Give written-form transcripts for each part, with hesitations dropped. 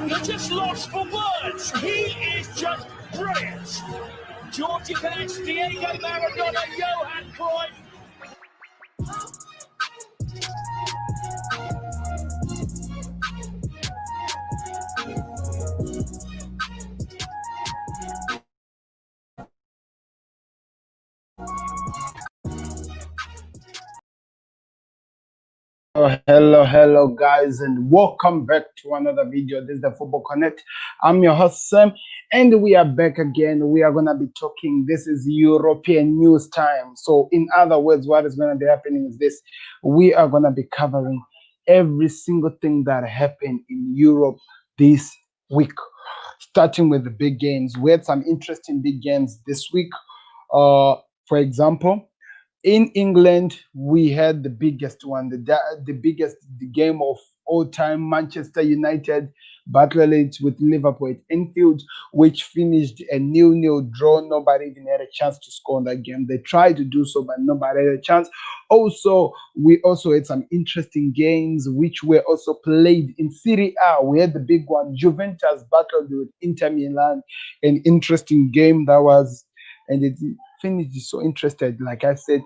You're just lost for words. He is just brilliant. Georgie Best, Diego Maradona, Johan Cruyff. Hello, guys, and welcome back to another video. This is the Football Connect. I'm your host, Sam, and we are back again. We are going to be talking. This is European news time. So, in other words, what is going to be happening is this: we are going to be covering every single thing that happened in Europe this week, starting with the big games. We had some interesting big games this week. For example, in England, we had the biggest one, the biggest game of all time. Manchester United battled it with Liverpool at Anfield, which finished a 0-0 draw. Nobody even had a chance to score in that game. They tried to do so, but nobody had a chance. Also, we also had some interesting games which were also played in Serie A. We had the big one, Juventus battled with Inter Milan, an interesting game that was, and it finished so interested, like I said.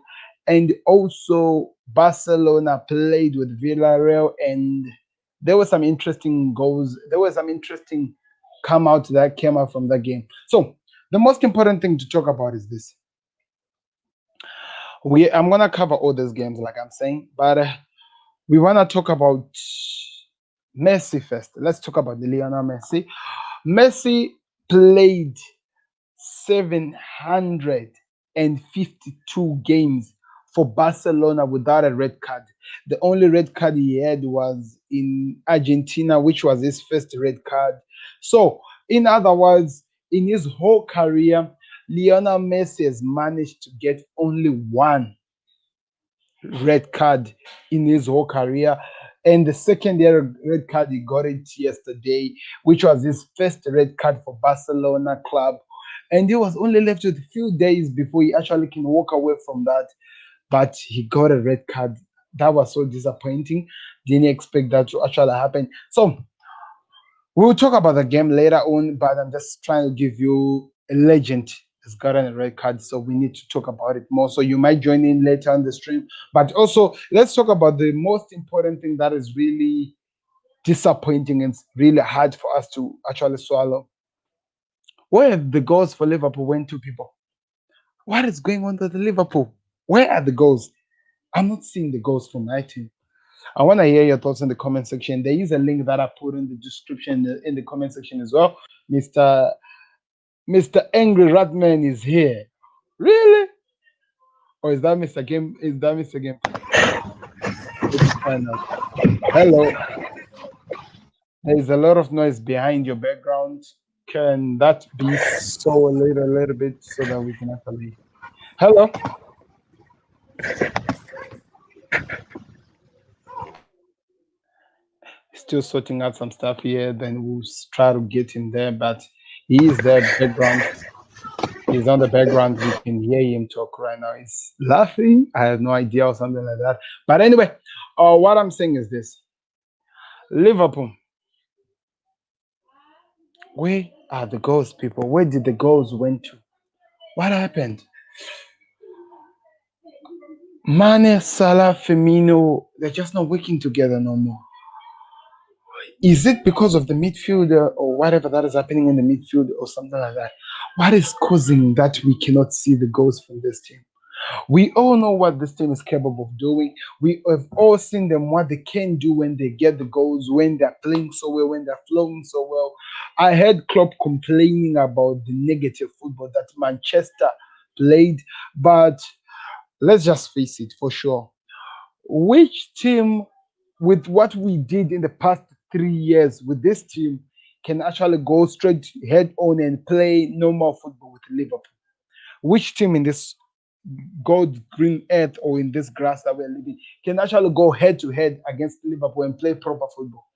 And also Barcelona played with Villarreal, and there were some interesting goals. There was some interesting that came out from that game. So the most important thing to talk about is this. I'm gonna cover all those games, like I'm saying, but we wanna talk about Messi first. Let's talk about the Lionel Messi. Messi played 752 games for Barcelona without a red card. The only red card he had was in Argentina, which was his first red card. So, in other words, in his whole career, Lionel Messi has managed to get only one red card in his whole career. And the second year red card, he got it yesterday, which was his first red card for Barcelona club. And he was only left with a few days before he actually can walk away from that. But he got a red card. That was so disappointing. Didn't expect that to actually happen. So we'll talk about the game later on, but I'm just trying to give you a legend has gotten a red card, so we need to talk about it more. So you might join in later on the stream. But also, let's talk about the most important thing that is really disappointing and it's really hard for us to actually swallow. Where have the goals for Liverpool went to, people? What is going on with the Liverpool? Where are the goals? I'm not seeing the goals from my team. I want to hear your thoughts in the comment section. There is a link that I put in the description in the comment section as well. Mr. Angry Ratman is here. Really? Or is that Mr. Game? Is that Mr. Game? Let's find out. Hello. There is a lot of noise behind your background. Can that be so a little bit so that we can actually? Hello. Still sorting out some stuff here. Then we'll try to get him there, but he is there background. He's on the background. We can hear him talk right now. He's laughing. I have no idea or something like that. But anyway, what I'm saying is this: Liverpool. Where are the goals, people? Where did the goals went to? What happened? Mane, Salah, Firmino, they're just not working together no more. Is it because of the midfield or whatever that is happening in the midfield or something like that? What is causing that we cannot see the goals from this team? We all know what this team is capable of doing. We have all seen them, what they can do when they get the goals, when they're playing so well, when they're flowing so well. I heard Klopp complaining about the negative football that Manchester played, but let's just face it for sure. Which team, with what we did in the past 3 years with this team, can actually go straight head on and play normal football with Liverpool? Which team in this gold green earth or in this grass that we're living can actually go head to head against Liverpool and play proper football?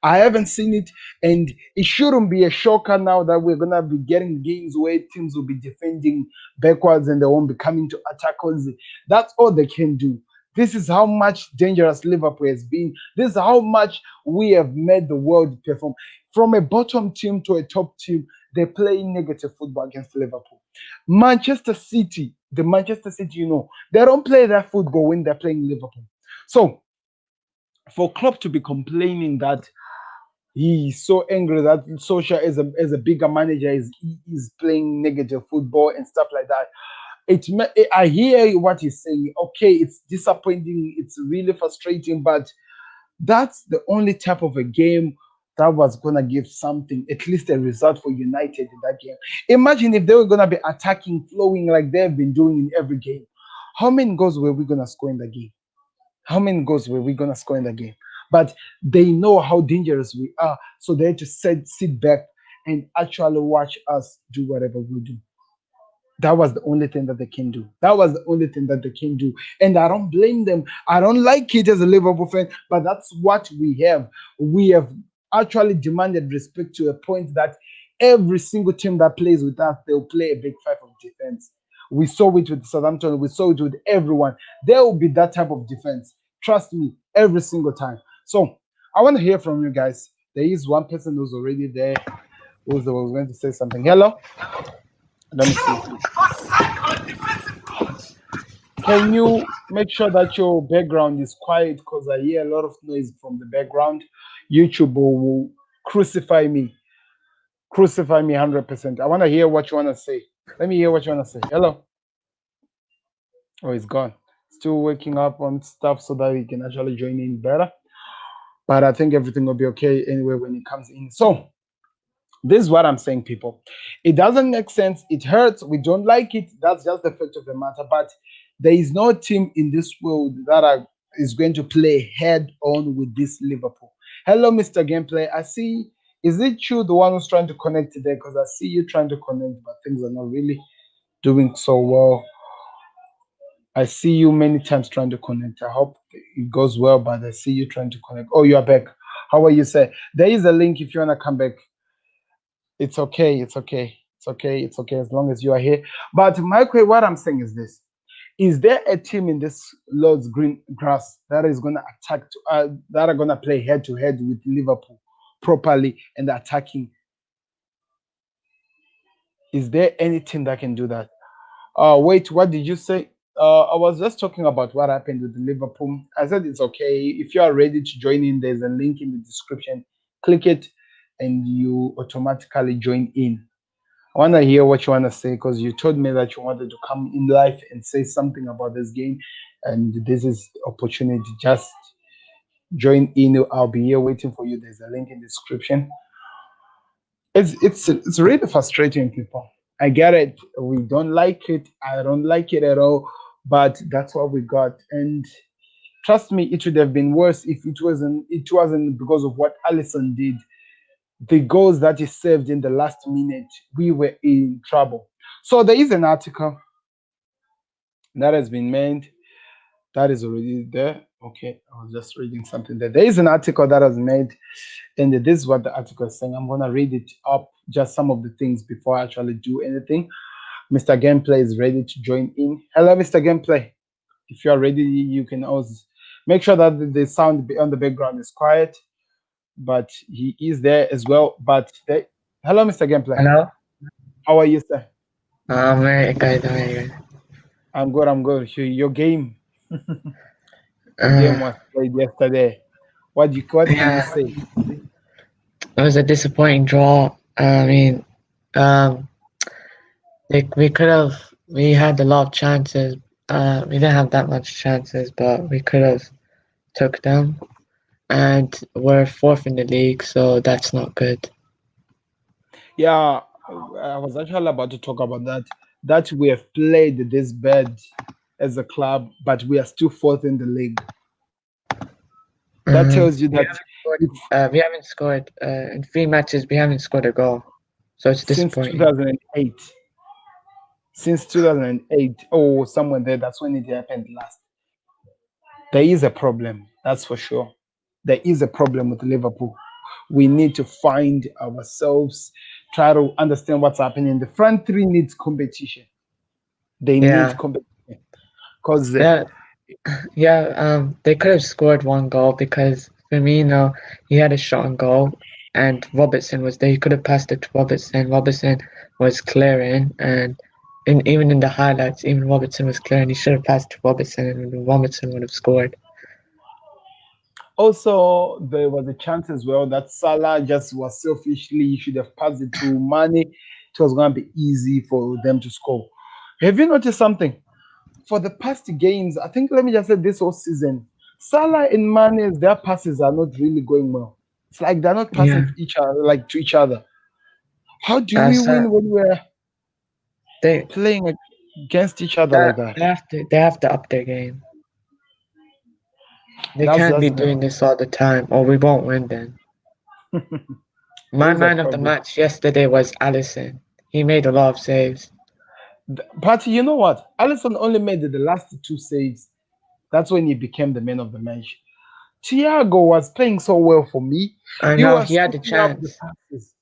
I haven't seen it, and it shouldn't be a shocker now that we're gonna be getting games where teams will be defending backwards and they won't be coming to attack us. That's all they can do. This is how much dangerous Liverpool has been. This is how much we have made the world perform. From a bottom team to a top team, they play negative football against Liverpool. Manchester City, the Manchester City, they don't play that football when they're playing Liverpool. So for Klopp to be complaining that he's so angry that Solskjaer as a bigger manager is playing negative football and stuff like that. I hear what he's saying. Okay, it's disappointing. It's really frustrating, but that's the only type of a game that was gonna give something, at least a result for United in that game. Imagine if they were gonna be attacking, flowing like they've been doing in every game. How many goals were we gonna score in the game? How many goals were we gonna score in the game? But they know how dangerous we are, so they just sit back and actually watch us do whatever we do. That was the only thing that they can do. That was the only thing that they can do. And I don't blame them. I don't like it as a Liverpool fan, but that's what we have. We have actually demanded respect to a point that every single team that plays with us, they'll play a big five of defense. We saw it with Southampton. We saw it with everyone. There will be that type of defense. Trust me, every single time. So I want to hear from you guys. There is one person who's already there who's was going to say something. Hello? Let me see. Can you make sure that your background is quiet because I hear a lot of noise from the background? YouTube will crucify me. Crucify me 100%. I want to hear what you want to say. Let me hear what you want to say. Hello? Oh, it's gone. Still waking up on stuff so that we can actually join in better. But I think everything will be okay anyway when it comes in. So, this is what I'm saying, people. It doesn't make sense. It hurts. We don't like it. That's just the fact of the matter. But there is no team in this world is going to play head on with this Liverpool. Hello, Mr. Gameplay. I see. Is it you, the one who's trying to connect today? Because I see you trying to connect, but things are not really doing so well. I see you many times trying to connect. I hope it goes well, but I see you trying to connect. Oh, you are back. How are you, sir? There is a link if you want to come back. It's okay. It's okay. It's okay. It's okay as long as you are here. But Michael, what I'm saying is this: is there a team in this Lord's green grass that is going to that are going to play head to head with Liverpool properly and attacking? Is there any team that can do that? Wait, what did you say? I was just talking about what happened with Liverpool. I said it's okay. If you are ready to join in, there's a link in the description. Click it and you automatically join in. I want to hear what you want to say because you told me that you wanted to come in live and say something about this game. And this is the opportunity. Just join in. I'll be here waiting for you. There's a link in the description. It's really frustrating, people. I get it. We don't like it. I don't like it at all. But that's what we got. And trust me, it would have been worse if it wasn't because of what Allison did. The goals that he saved in the last minute, we were in trouble. So there is an article that has been made that is already there. Okay, I was just reading something there. There is an article that was made, and this is what the article is saying. I'm gonna read it up, just some of the things before I actually do anything. Mr. Gameplay is ready to join in. Hello, Mr. Gameplay. If you are ready, you can also make sure that the sound on the background is quiet. But he is there as well. Hello, Mr. Gameplay. Hello. How are you, sir? Very good, very good. I'm good. I'm good. Your game, your game Uh, was played yesterday. What can you yeah, say? it was a disappointing draw. I mean, um, like we had a lot of chances. We didn't have that much chances, but we could have took them. And we're fourth in the league, so that's not good. Yeah, I was actually about to talk about that. That we have played this bad as a club, but we are still fourth in the league. That Uh, tells you we that haven't scored. if We haven't scored in 3 matches. We haven't scored a goal, so it's since disappointing. 2008, since 2008, or somewhere there, that's when it happened last. There is a problem, that's for sure. There is a problem with Liverpool. We need to find ourselves, try to understand what's happening. The front three needs competition. They need Yeah, competition because yeah. Yeah, they could have scored one goal because Firmino, he had a shot on goal. and Robertson was there. He could have passed it to Robertson. Robertson was clearing, and even in the highlights, even Robertson was clearing. He should have passed to Robertson, and Robertson would have scored. Also, there was a chance as well that Salah just was selfishly, he should have passed it to Mane. It was going to be easy for them to score. Have you noticed something? For the past games, I think, let me just say this whole season, Salah and Mane, their passes are not really going well. It's like they're not passing Yeah, to each other, like to each other. How do we that's win when we're they playing against each other like that that? they have to up their game. They That's can't that's be the doing this all the time, or we won't win then. that My is a man of the problem. match yesterday was Allison. He made a lot of saves. But you know what? Alisson only made the last two saves. That's when he became the man of the match. Thiago was playing so well for me. I He know was he had the picking up the chance. passes.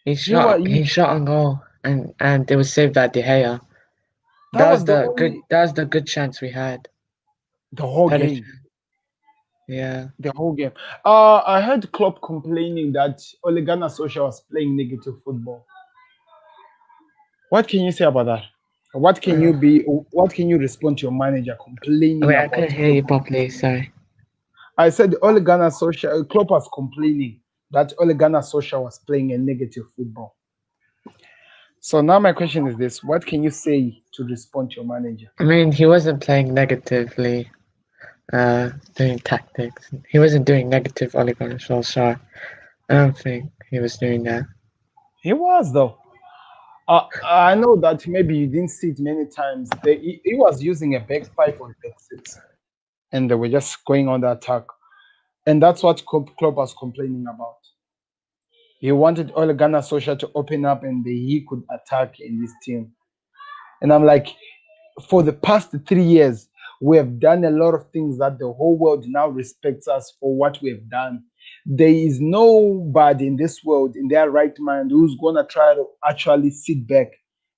He He was shot he shot on goal, and it was saved by De Gea. that was the only That was the good chance we had. the whole Better game. chance. Yeah. The whole game. I heard Klopp complaining that Ole Gunnar Solskjaer was playing negative football. What can you say about that? What can Uh, you be? What can you respond to your manager complaining Wait, I about couldn't hear Klopp? you properly. Sorry. I said Ole Gunnar Solskjaer, Klopp was complaining that Ole Gunnar Solskjaer was playing a negative football. So now my question is this: what can you say to respond to your manager? I mean, he wasn't playing negatively, doing tactics. He wasn't doing negative Ole Gunnar Solskjaer. I don't think he was doing that. He was though. I know that maybe you didn't see it many times. He was using a back five or back six, and they were just going on the attack. And that's what Klopp was complaining about. He wanted Ole Gunnar Solskjaer to open up and he could attack in his team. And I'm like, for the past 3 years, we have done a lot of things that the whole world now respects us for what we have done. There is nobody in this world in their right mind who's gonna try to actually sit back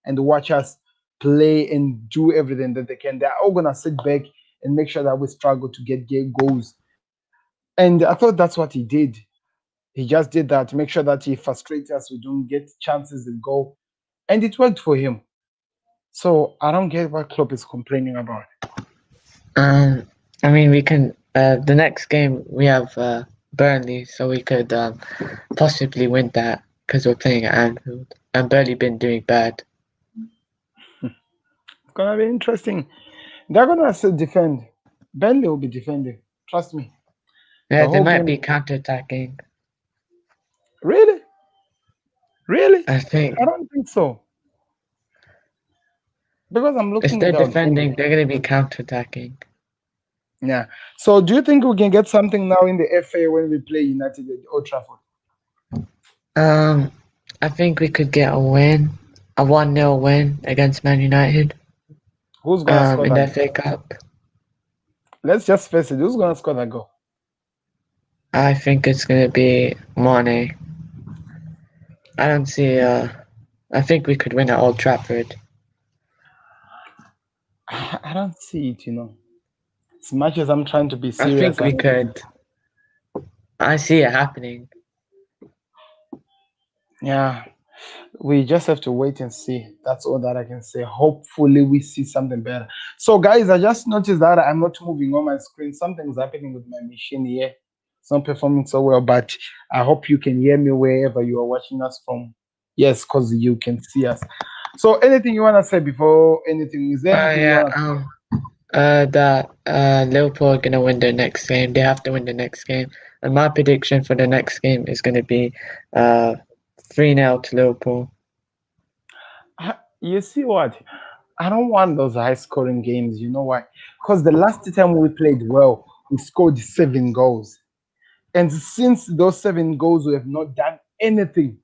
and watch us play and do everything that they can. They're all gonna sit back and make sure that we struggle to get goals. And I thought that's what he did. He just did that to make sure that he frustrates us. We don't get chances and go, and it worked for him. So I don't get what Klopp is complaining about. Um, I mean, we can. The next game we have Burnley, so we could possibly win that because we're playing at Anfield, and Burnley been doing bad. It's gonna be interesting. They're gonna still defend. Burnley will be defending. Trust me. Yeah, The they whole might game. be counter-attacking. Really, really. I think I don't think so because I'm if looking they're at our game. defending, they're gonna be counter-attacking. Yeah. So do you think we can get something now in the FA when we play United at Old Trafford? Um, I think we could get a win, a 1-0 win against Man United. Who's gonna score In that the goal? FA Cup. Let's just face it. Who's gonna score that goal? I think it's gonna be Mane. I don't see. I think we could win at Old Trafford. I don't see it. As much as I'm trying to be I serious, think I we don't see it. could. I see it happening. Yeah. We just have to wait and see. That's all that I can say. Hopefully, we see something better. So, guys, I just noticed that I'm not moving on my screen. Something's happening with my machine here. It's not performing so well, but I hope you can hear me wherever you are watching us from. Yes, because you can see us. So, anything you want to say before anything? Is there anything you Yeah. want to? That Liverpool are gonna win their next game. They have to win the next game. And my prediction for the next game is gonna be 3-0 to Liverpool. You see what? I don't want those high scoring games. You know why? Because the last time we played well, we scored 7 goals. And since those 7 goals, we have not done anything.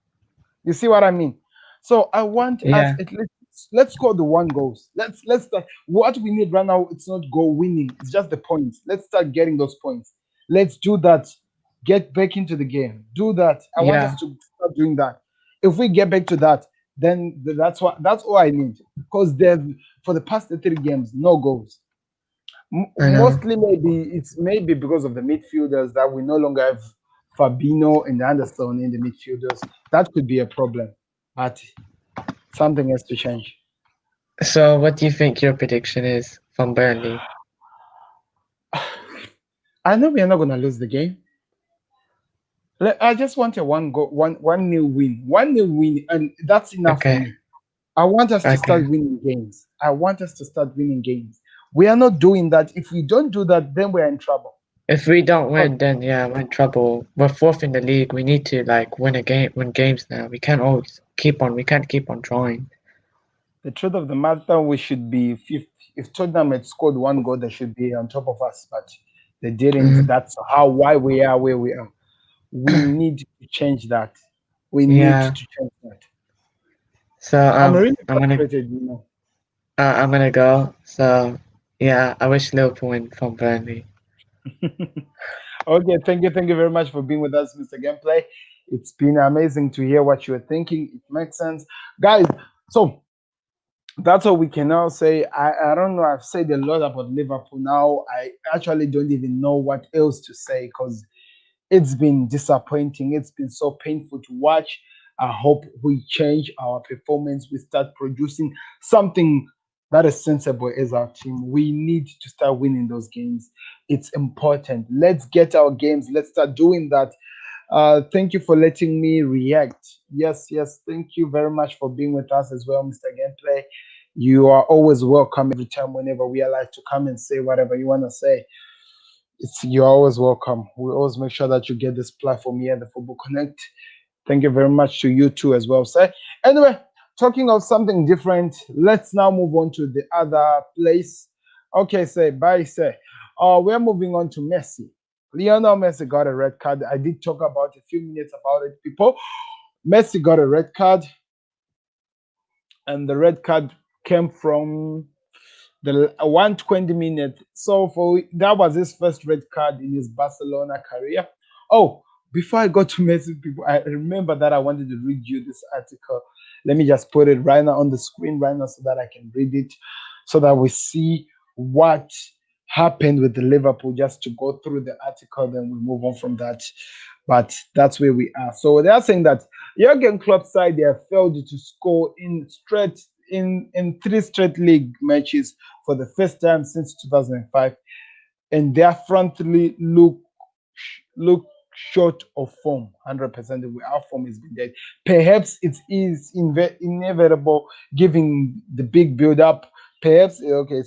You see what I mean? So I want us Yeah. at least let's score the 1 goals. Let's start. What we need right now, it's not goal winning, it's just the points. Let's start getting those points. Let's do that. Get back into the game. Do that. I want us Yeah. to start doing that. If we get back to that, then that's all I need. Because for the past 3 games, no goals. I know. Mostly maybe it's maybe because of the midfielders that we no longer have Fabinho and Anderson in the midfielders. That could be a problem, but something has to change. So, what do you think your prediction is from Burnley? I know we are not going to lose the game. I just want a one goal, one nil win, 1-0 win, and that's enough for Okay, me. I want us to okay. start winning games. I want us to start winning games. We are not doing that. If we don't do that, then we're in trouble. If we don't 'Cause win, then yeah, we're in trouble. We're fourth in the league. We need to like win games now. We can't always keep on. We can't keep on drawing. the truth of the matter, we should be fifth. If Tottenham had scored one goal, they should be on top of us, but they didn't. Mm, That's why we are where we are. We need to change that. We need to yeah. change that. So I'm really I'm gonna frustrated, you know. I'm gonna go. So yeah, I wish Liverpool win from Burnley. Okay, thank you very much for being with us, Mr. Gameplay. It's been amazing to hear what you're thinking. It makes sense, guys. So that's all we can now say. I don't know. I've said a lot about Liverpool now. I actually don't even know what else to say because it's been disappointing. It's been so painful to watch. I hope we change our performance. We start producing something that is sensible as our team. We need to start winning those games. It's important. Let's get our games. Let's start doing that. Thank you for letting me react. Yes, yes. Thank you very much for being with us as well, Mr. Gameplay. You are always welcome every time whenever we are like to come and say whatever you want to say. You're always welcome. We always make sure that you get this platform here, the Football Connect. Thank you very much to you too as well, sir. Anyway, talking of something different, let's now move on to the other place. Okay, say bye, say. We're moving on to Messi. Lionel Messi got a red card. I did talk about a few minutes about it, people. Messi got a red card, and the red card came from the 120 minutes. So for that was his first red card in his Barcelona career. Oh, before I go to Messi, people, I remember that I wanted to read you this article. Let me just put it right now on the screen right now so that I can read it, so that we see what happened with the Liverpool. Just to go through the article, then we move on from that. But that's where we are. So they are saying that Jurgen Klopp's side they have failed to score in three straight league matches for the first time since 2005, and their front three look short of form. 100%, our form has been dead. Perhaps it is inevitable given the big build up. Perhaps okay,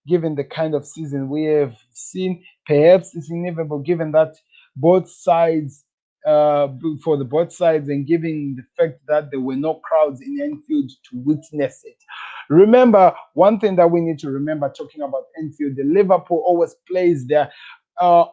given the kind of season we have seen, perhaps it's inevitable given that both sides for the both sides and given the fact that there were no crowds in Enfield to witness it. Remember, one thing that we need to remember talking about Enfield, the Liverpool always plays there.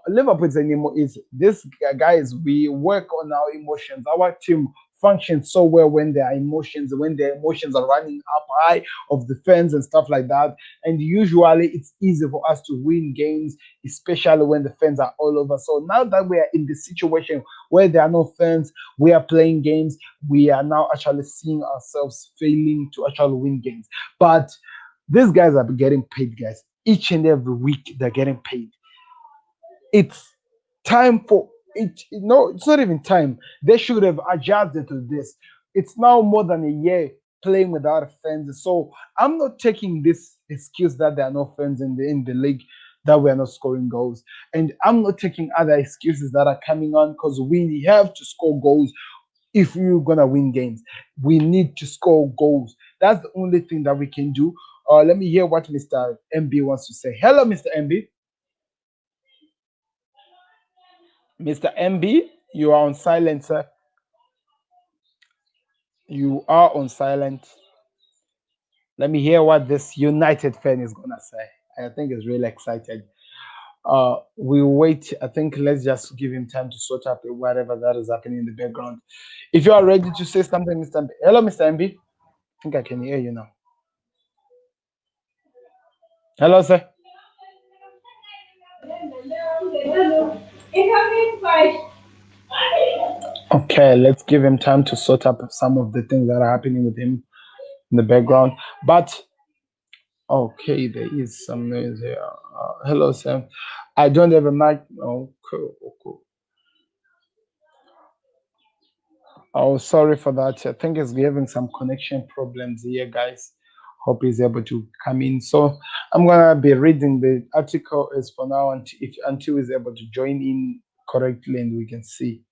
Liverpool is this guys. We work on our emotions. Our team functions so well when their emotions are running up high of the fans and stuff like that. And usually, it's easy for us to win games, especially when the fans are all over. So now that we are in the situation where there are no fans, we are playing games. We are now actually seeing ourselves failing to actually win games. But these guys are getting paid, guys. Each and every week, they're getting paid. It's time for it. No, it's not even time. They should have adjusted to this. It's now more than a year playing without fans. So I'm not taking this excuse that there are no fans in the league, that we are not scoring goals. And I'm not taking other excuses that are coming on because we have to score goals if we're gonna win games. We need to score goals. That's the only thing that we can do. Let me hear what Mr. MB wants to say. Hello, Mr. MB. Mr. MB, you are on silent, sir. You are on silent. Let me hear what this United fan is gonna say. I think he's really excited. We wait. I think let's just give him time to sort out whatever that is happening in the background. If you are ready to say something, Mr. MB. Hello, Mr. MB. I think I can hear you now. Hello, sir. Okay, let's give him time to sort up some of the things that are happening with him in the background. But okay, there is some noise here. Hello, Sam. I don't have a mic. Oh, cool, cool. Oh, sorry for that. I think he's having some connection problems here, guys. Hope he's able to come in. So I'm gonna be reading the article as for now until he's able to join in correctly and we can see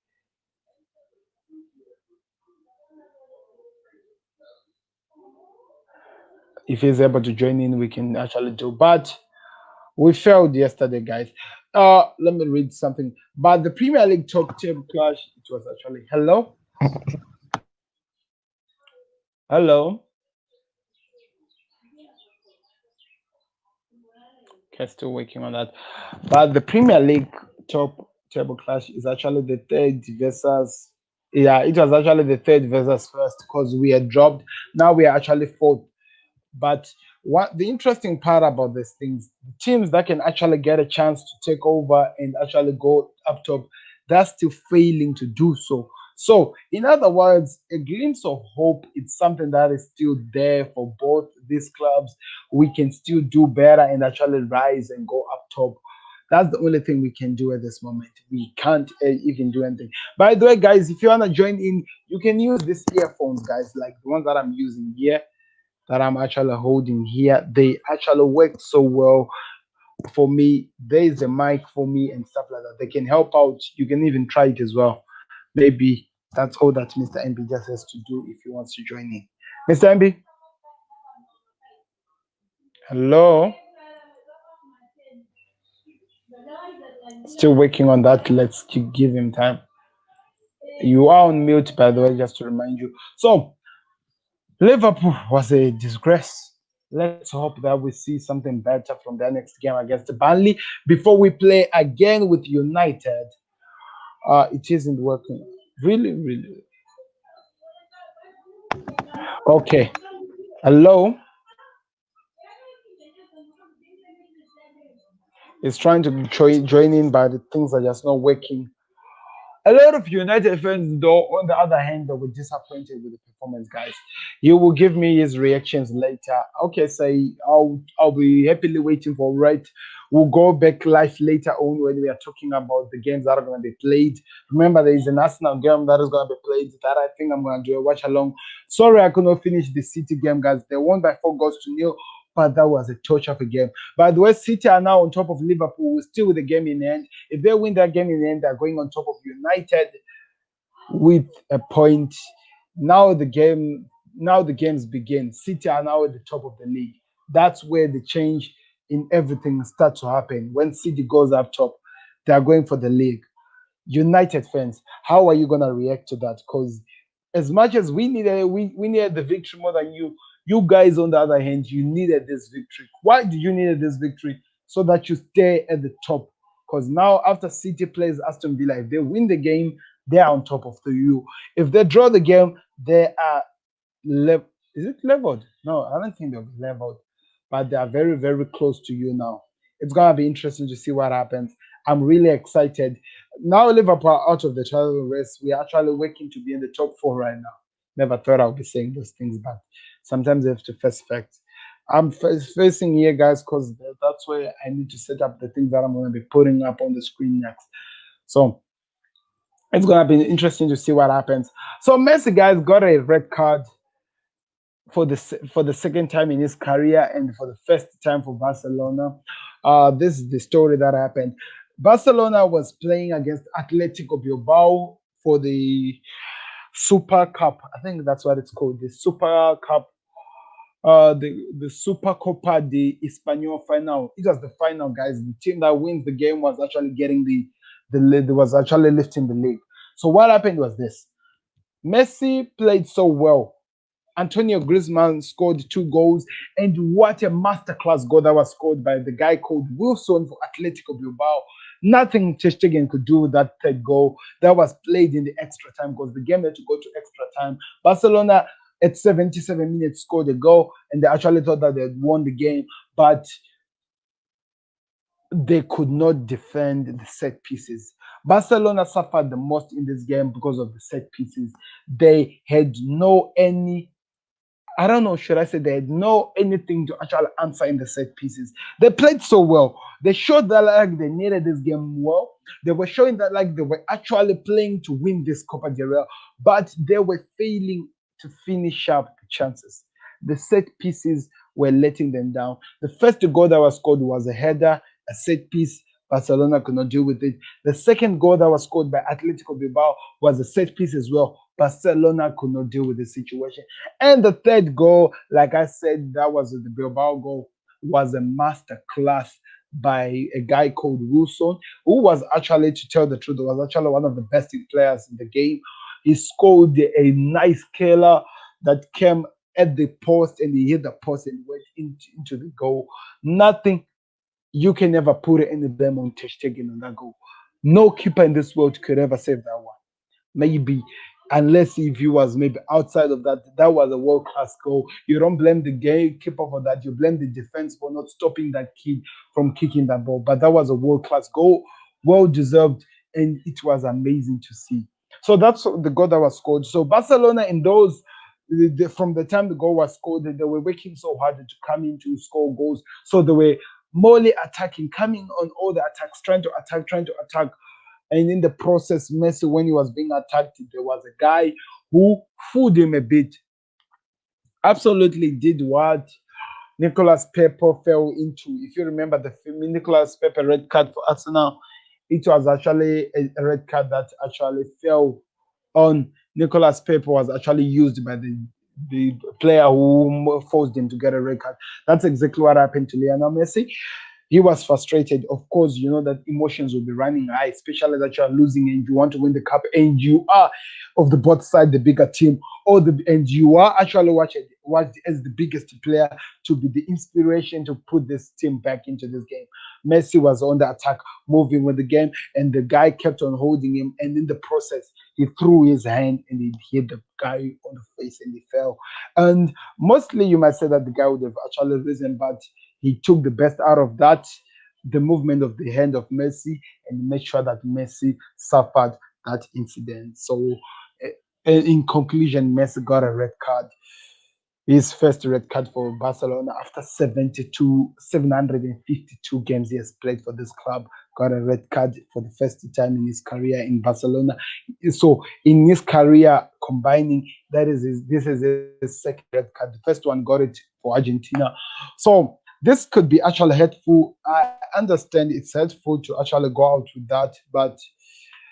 if he's able to join in. We can actually do, but we failed yesterday, guys. Let me read something. But the Premier League top table clash. It was actually hello. Okay, still working on that. But the Premier League top table clash is actually the third versus. Yeah, it was actually the third versus first because we had dropped. Now we are actually fourth. But what the interesting part about these things, the teams that can actually get a chance to take over and actually go up top, that's still failing to do so. So, in other words, a glimpse of hope. It's something that is still there for both these clubs. We can still do better and actually rise and go up top. That's the only thing we can do at this moment. We can't even do anything. By the way, guys, if you want to join in, you can use these earphones, guys, like the ones that I'm using here that I'm actually holding here. They actually work so well for me. There is a mic for me and stuff like that. They can help out. You can even try it as well. Maybe that's all that Mr. MB just has to do if he wants to join in. Mr. MB, hello. Still working on that. Let's give him time. You are on mute, by the way, just to remind you. So, Liverpool was a disgrace. Let's hope that we see something better from their next game against Burnley before we play again with United. It isn't working. Really, really. Okay. Hello. It's trying to join in, but the things are just not working. A lot of United fans, though, on the other hand, they were disappointed with the performance, guys. You will give me his reactions later. Okay, say I'll be happily waiting for right. We'll go back live later on when we are talking about the games that are going to be played. Remember, there is an Arsenal game that is going to be played that I think I'm going to do a watch along. Sorry, I could not finish the City game, guys. They won by 4 goals to nil, but that was a torture of a game. By the way, City are now on top of Liverpool, still with the game in hand. If they win that game in the end, they're going on top of United with a point. Now the game, now the games begin. City are now at the top of the league. That's where the change in everything starts to happen. When City goes up top, they are going for the league. United fans, how are you gonna react to that? Because as much as we needed the victory more than you, you guys on the other hand, you needed this victory. Why do you need this victory? So that you stay at the top. Because now after City plays Aston Villa, if they win the game, they're on top of the you. If they draw the game, they are is it leveled? No, I don't think they're leveled, but they are very, very close to you now. It's gonna be interesting to see what happens. I'm really excited. Now Liverpool are out of the title race. We're actually working to be in the top four right now. Never thought I would be saying those things, but sometimes you have to face facts. I'm facing here, guys, because that's where I need to set up the things that I'm going to be putting up on the screen next. So it's going to be interesting to see what happens. So Messi, guys, got a red card for the second time in his career and for the first time for Barcelona. This is the story that happened. Barcelona was playing against Atletico Bilbao for the Super Cup. I think that's what it's called, the Super Cup, the Super Copa de Español final. It was the final, guys. The team that wins the game was actually getting the lead. Was actually lifting the league. So what happened was this: Messi played so well. Antonio Griezmann scored 2 goals, and what a masterclass goal that was scored by the guy called Wilson for Atletico Bilbao. Nothing Ter Stegen could do with that third goal that was played in the extra time because the game had to go to extra time. Barcelona at 77 minutes scored a goal, and they actually thought that they had won the game, but they could not defend the set pieces. Barcelona suffered the most in this game because of the set pieces. They had no any I don't know, should I say they had no anything to actually answer in the set pieces. They played so well. They showed that like they needed this game well. They were showing that like they were actually playing to win this Copa del Rey, but they were failing to finish up the chances. The set pieces were letting them down. The first goal that was scored was a header, a set piece. Barcelona could not deal with it. The second goal that was scored by Atletico Bilbao was a set piece as well. Barcelona could not deal with the situation. And the third goal, like I said, that was the Bilbao goal, was a master class by a guy called Wilson, who was actually, to tell the truth, was actually one of the best players in the game. He scored a nice killer that came at the post and he hit the post and went into the goal. Nothing you can never put any blame on Ter Stegen on that goal. No keeper in this world could ever save that one. Maybe, unless if he was maybe outside of that, that was a world class goal. You don't blame the goalkeeper for that. You blame the defense for not stopping that kid from kicking that ball. But that was a world class goal, well deserved, and it was amazing to see. So that's the goal that was scored. So Barcelona in those. From the time the goal was scored, they were working so hard to come in to score goals. So they were morely attacking, coming on all the attacks, trying to attack, trying to attack. And in the process, Messi, when he was being attacked, there was a guy who fooled him a bit. Absolutely did what Nicolas Pepe fell into. If you remember the film, Nicolas Pepe red card for Arsenal, it was actually a red card that actually fell on Nicolas Pepe, was actually used by the player who forced him to get a red card. That's exactly what happened to Lionel Messi. He was frustrated. Of course, you know that emotions will be running high, especially that you are losing and you want to win the cup, and you are of the both side the bigger team, or the and you are actually watched as the biggest player to be the inspiration to put this team back into this game. Messi was on the attack, moving with the game, and the guy kept on holding him, and in the process, he threw his hand and he hit the guy on the face and he fell. And mostly, you might say that the guy would have actually risen, but he took the best out of that, the movement of the hand of Messi, and made sure that Messi suffered that incident. So, in conclusion, Messi got a red card, his first red card for Barcelona after 752 games he has played for this club. Got a red card for the first time in his career in Barcelona. So in his career, combining this is his second red card. The first one got it for Argentina. So this could be actually hurtful. I understand it's hurtful to actually go out with that, but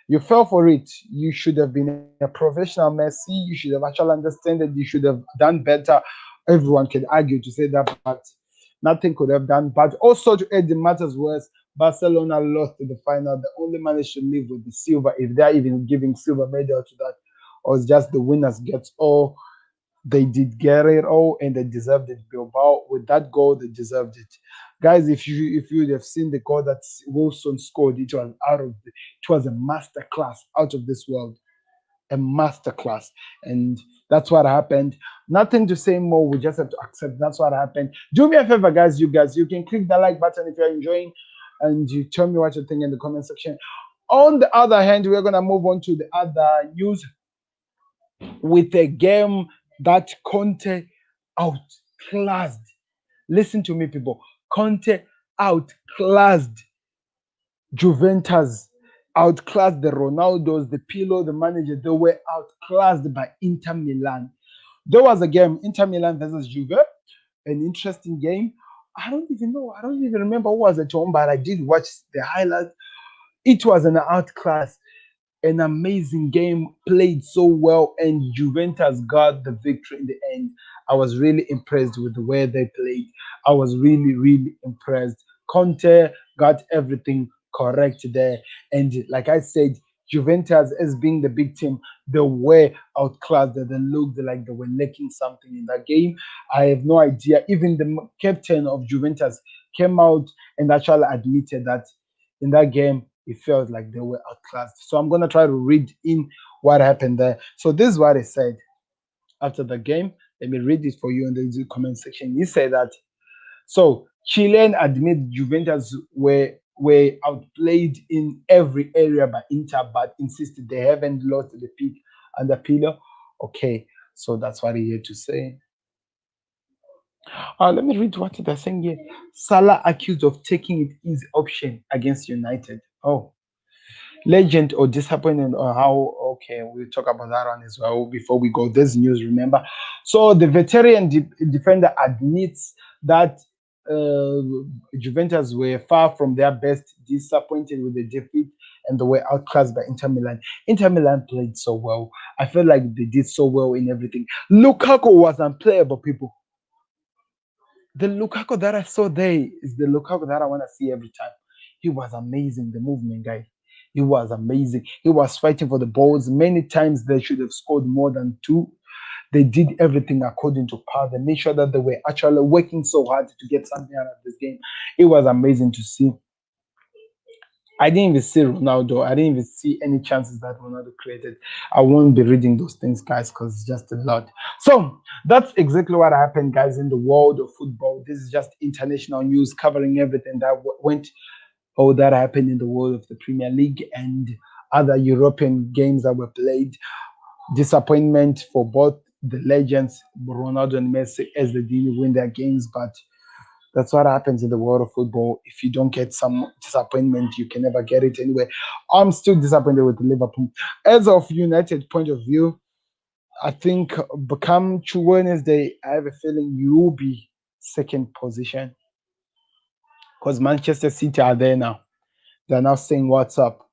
you fell for it. You should have been a professional Messi. You should have actually understood that. You should have done better. Everyone can argue to say that, but nothing could have done. But also to add the matters worse, Barcelona lost in the final. They only managed to live with the silver, if they're even giving silver medal to that, or it's just the winners gets all. They did get it all and they deserved it. Bilbao with that goal, they deserved it. Guys, if you'd have seen the goal that Wilson scored, it was a master class out of this world. A master class. And that's what happened. Nothing to say more. We just have to accept that's what happened. Do me a favor, guys, you can click the like button if you're enjoying, and you tell me what you think in the comment section. On the other hand, we're gonna move on to the other news with a game that Conte outclassed. Listen to me, people. Conte outclassed Juventus, outclassed the Ronaldos, the Pirlo, the manager. They were outclassed by Inter Milan. There was a game, Inter Milan versus Juve, an interesting game. I don't even know. I don't even remember who was at home, but I did watch the highlights. It was an outclass, an amazing game, played so well, and Juventus got the victory in the end. I was really impressed with the way they played. I was really, really impressed. Conte got everything correct there. And like I said, Juventus, as being the big team, they were outclassed. They looked like they were lacking something in that game. I have no idea. Even the captain of Juventus came out and actually admitted that in that game, it felt like they were outclassed. So I'm gonna try to read in what happened there. So this is what he said after the game. Let me read it for you in the comment section. He said that so Chilean admit Juventus were outplayed in every area by Inter, but insisted they haven't lost the peak and the pillar. Okay, so that's what he had to say. Let me read what they're saying here. Salah accused of taking it easy option against United. Oh, legend or disappointment or how? Okay, we'll talk about that one as well before we go. This news, remember. So the veteran defender admits that uh, Juventus were far from their best, disappointed with the defeat, and they were outclassed by Inter Milan. Inter Milan played so well. I feel like they did so well in everything. Lukaku was unplayable, people. The Lukaku that I saw there is the Lukaku that I want to see every time. He was amazing, the movement guy. He was amazing. He was fighting for the balls. Many times they should have scored more than two. They did everything according to par. They made sure that they were actually working so hard to get something out of this game. It was amazing to see. I didn't even see Ronaldo. I didn't even see any chances that Ronaldo created. I won't be reading those things, guys, because it's just a lot. So that's exactly what happened, guys, in the world of football. This is just international news covering everything that went or that happened in the world of the Premier League and other European games that were played. Disappointment for both the legends, Ronaldo and Messi, as they didn't win their games, but that's what happens in the world of football. If you don't get some disappointment, you can never get it anyway. I'm still disappointed with Liverpool. As of United point of view, I think become to Wednesday, I have a feeling you will be second position because Manchester City are there now. They're now saying what's up.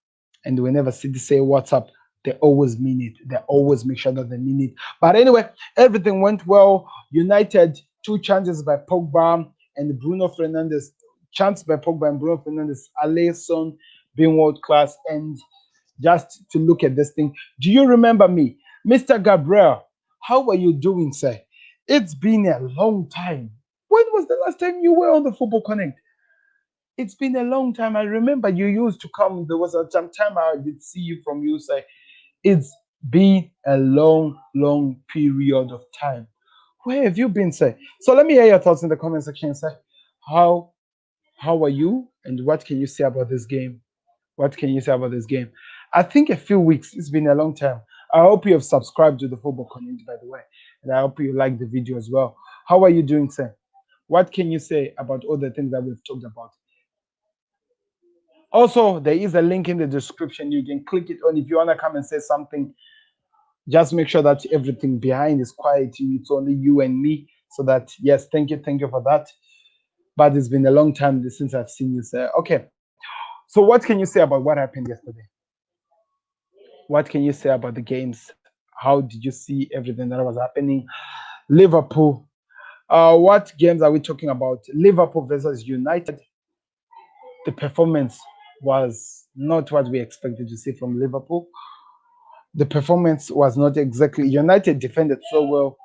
And whenever City say what's up, they always mean it. They always make sure that they mean it. But anyway, everything went well. United, two chances by Pogba and Bruno Fernandes. Chance by Pogba and Bruno Fernandes. Alisson being world class. And just to look at this thing, do you remember me? Mr. Gabriel, how are you doing, sir? It's been a long time. When was the last time you were on the Football Connect? It's been a long time. I remember you used to come. There was some time I did see you from you say it's been a long, long period of time. Where have you been, sir? So let me hear your thoughts in the comment section, sir. How how are you and what can you say about this game? What can you say about this game? I think a few weeks. It's been a long time. I hope you have subscribed to the Football Connect, by the way. And I hope you like the video as well. How are you doing, sir? What can you say about all the things that we've talked about? Also, there is a link in the description. You can click it on if you want to come and say something. Just make sure that everything behind is quiet. It's only you and me. So that, yes, thank you for that. But it's been a long time since I've seen you, sir. Okay. So, what can you say about what happened yesterday? What can you say about the games? How did you see everything that was happening? Liverpool. What games are we talking about? Liverpool versus United. The performance was not what we expected to see from Liverpool. The performance was not exactly. United defended so well.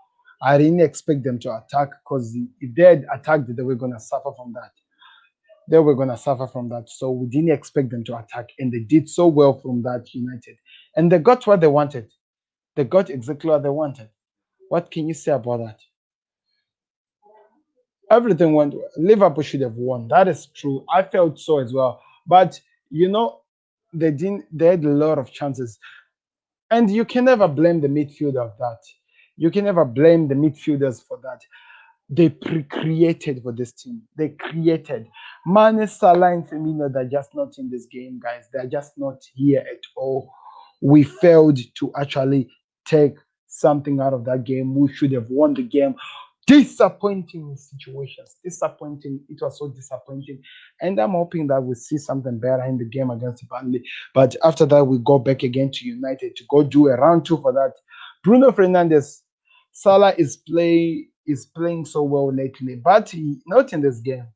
I didn't expect them to attack because if they had attacked, they were going to suffer from that. They were going to suffer from that. So we didn't expect them to attack, and they did so well from that United, and they got what they wanted. They got exactly what they wanted. What can you say about that? Everything went well. Liverpool should have won. That is true. I felt so as well. But you know, they didn't. They had a lot of chances. And you can never blame the midfielder of that. You can never blame the midfielders for that. They created for this team. They created. Mane, Salah, and Firmino, they're just not in this game, guys. They're just not here at all. We failed to actually take something out of that game. We should have won the game. Disappointing situations. Disappointing. It was so disappointing. And I'm hoping that we see something better in the game against Burnley. But after that, we go back again to United to go do a round two for that. Bruno Fernandes, Salah is playing so well lately, but not in this game.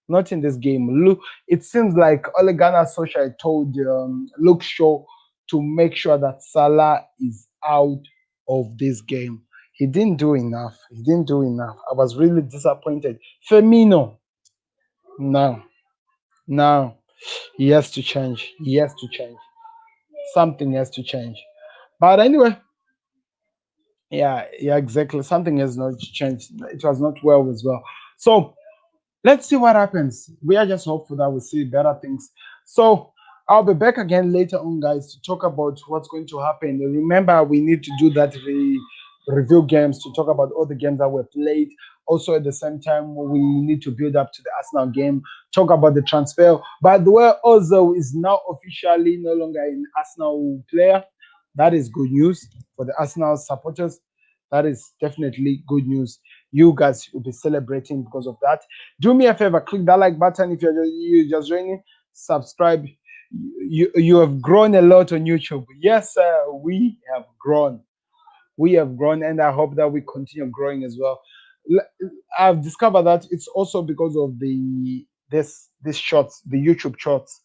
Not in this game. Look, it seems like Ole Gunnar Solskjaer told Luke Shaw to make sure that Salah is out of this game. He didn't do enough. He didn't do enough. I was really disappointed. Firmino, no, no, he has to change. He has to change. Something has to change. But anyway, yeah, exactly. Something has not changed. It was not well as well. So let's see what happens. We are just hopeful that we see better things. So I'll be back again later on, guys, to talk about what's going to happen. Remember, we need to do that review games to talk about all the games that were played. Also, at the same time, we need to build up to the Arsenal game, talk about the transfer. By the way, Ozil is now officially no longer an Arsenal player. That is good news for the Arsenal supporters. That is definitely good news. You guys will be celebrating because of that. Do me a favor, click that like button if you're just joining. Subscribe. You have grown a lot on YouTube. Yes, sir, we have grown. We have grown, and I hope that we continue growing as well. I've discovered that it's also because of this shorts, the YouTube shorts,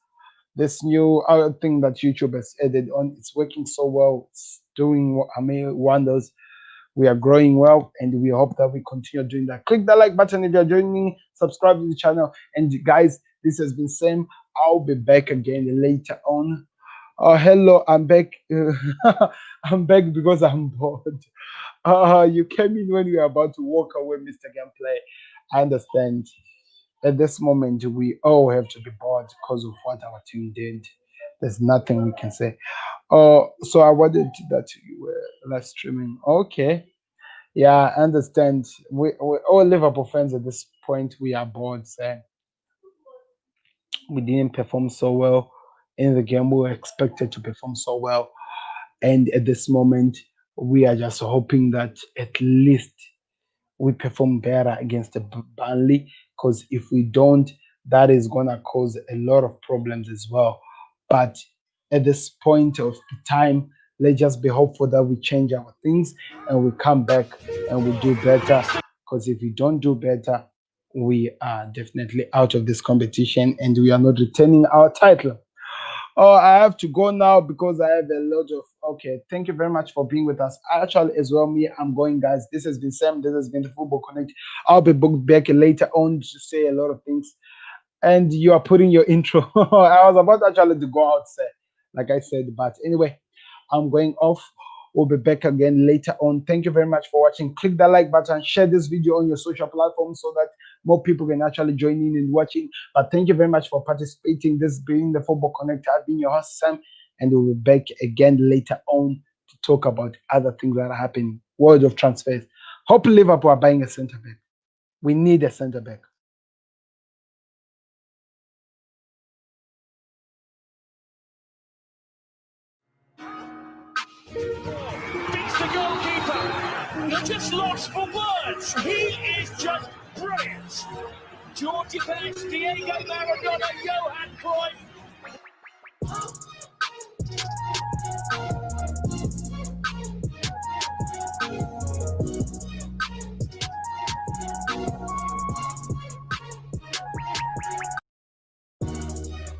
this new thing that YouTube has added on. It's working so well. It's doing wonders. We are growing well, and we hope that we continue doing that. Click the like button if you're joining. Subscribe to the channel, and guys, this has been Sam. I'll be back again later on. Oh, hello, I'm back. I'm back because I'm bored. You came in when we were about to walk away, Mr. Gameplay. I understand. At this moment, we all have to be bored because of what our team did. There's nothing we can say. Oh, so I wanted that you were live streaming. Okay. Yeah, I understand. We all Liverpool fans at this point, we are bored, saying we didn't perform so well in the game. We were expected to perform so well. And at this moment, we are just hoping that at least we perform better against the Burnley. Because if we don't, that is gonna cause a lot of problems as well. But at this point of the time, let's just be hopeful that we change our things and we come back and we do better. Because if we don't do better, we are definitely out of this competition and we are not retaining our title. Oh, I have to go now because I have a lot of. Okay, thank you very much for being with us. Actually, as well, me, I'm going, guys. This has been Sam. This has been the Football Connect. I'll be booked back later on to say a lot of things. And you are putting your intro. I was about actually to go outside, like I said. But anyway, I'm going off. We'll be back again later on. Thank you very much for watching. Click that like button, share this video on your social platforms so that more people can actually join in and watching. But thank you very much for participating. This being the Football Connect. I've been your host, Sam, and we'll be back again later on to talk about other things that are happening. World of transfers. Hope Liverpool are buying a centre back. We need a centre back. Beats the goalkeeper. You're just lost for words. He is just brilliant. Georgie Best, Diego Maradona, Johan Cruyff.